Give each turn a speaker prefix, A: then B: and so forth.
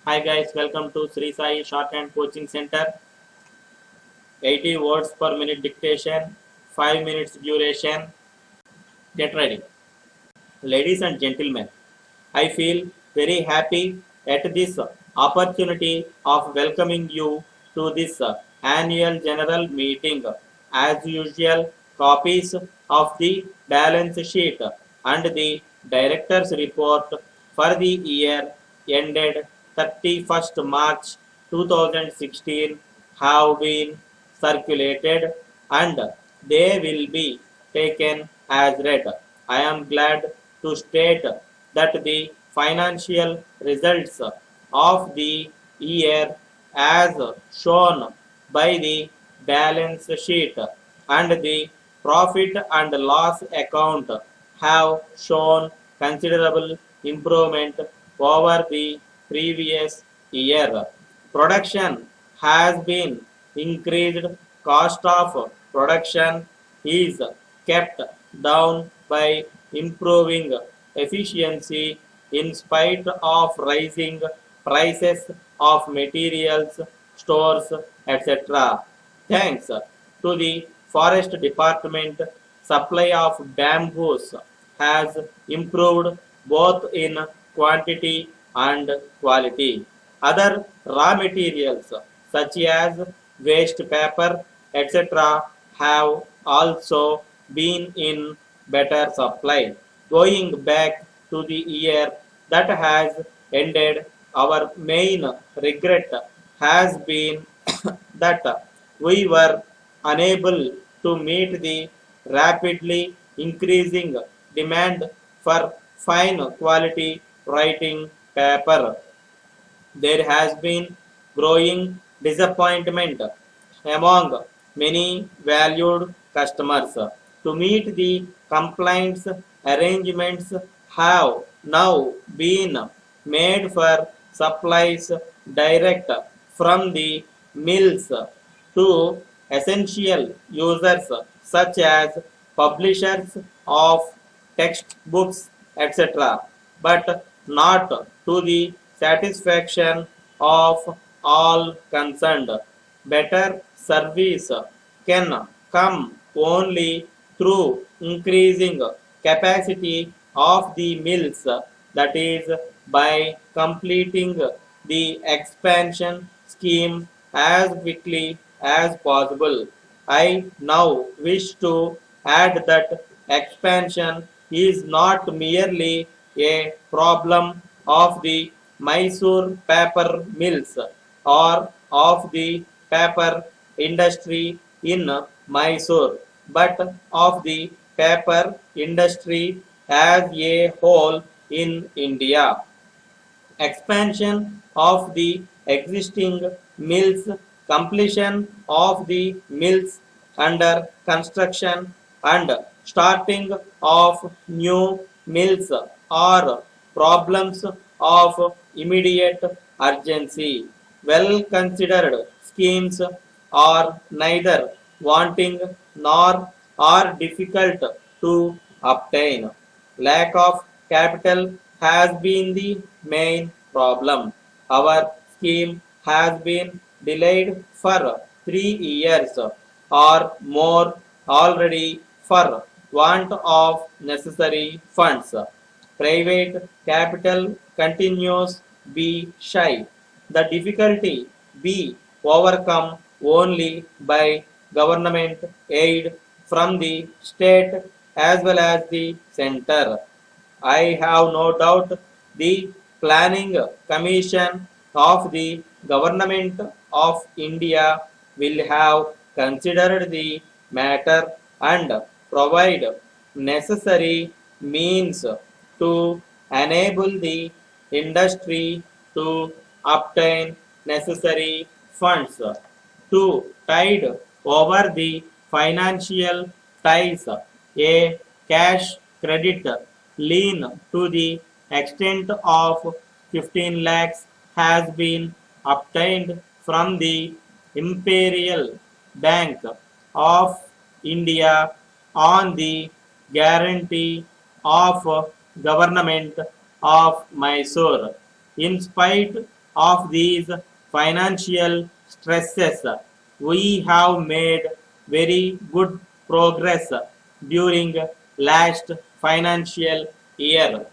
A: Hi guys, welcome to Sri Sai Shorthand Coaching Center. 80 words per minute dictation, 5 minutes duration. Get ready. Ladies and gentlemen, I feel very happy at this opportunity of welcoming you to this annual general meeting. As usual, copies of the balance sheet and the director's report for the year ended 31st March 2016 have been circulated and they will be taken as read. I am glad to state that the financial results of the year as shown by the balance sheet and the profit and loss account have shown considerable improvement over the previous year. Production has been increased, cost of production is kept down by improving efficiency in spite of rising prices of materials, stores, etc. Thanks to the forest department, supply of bamboos has improved both in quantity and quality. Other raw materials such as waste paper, etc., have also been in better supply. Going back to the year that has ended, our main regret has been that we were unable to meet the rapidly increasing demand for fine quality writing paper. There has been growing disappointment among many valued customers. To meet the compliance arrangements have now been made for supplies direct from the mills to essential users such as publishers of textbooks, etc., but not to the satisfaction of all concerned. Better service can come only through increasing capacity of the mills, that is, by completing the expansion scheme as quickly as possible. I now wish to add that expansion is not merely a problem of the Mysore paper mills or of the paper industry in Mysore, but of the paper industry as a whole in India. Expansion of the existing mills, completion of the mills under construction, and starting of new mills are problems of immediate urgency. Well considered schemes are neither wanting nor are difficult to obtain. Lack of capital has been the main problem. Our scheme has been delayed for 3 years or more already for want of necessary funds. Private capital continues be shy. The difficulty be overcome only by government aid from the state as well as the center. I have no doubt the Planning Commission of the Government of India will have considered the matter and provide necessary means to enable the industry to obtain necessary funds to tide over the financial ties. A cash credit lien to the extent of 15 lakhs has been obtained from the Imperial Bank of India on the guarantee of government of Mysore. In spite of these financial stresses, we have made very good progress during last financial year.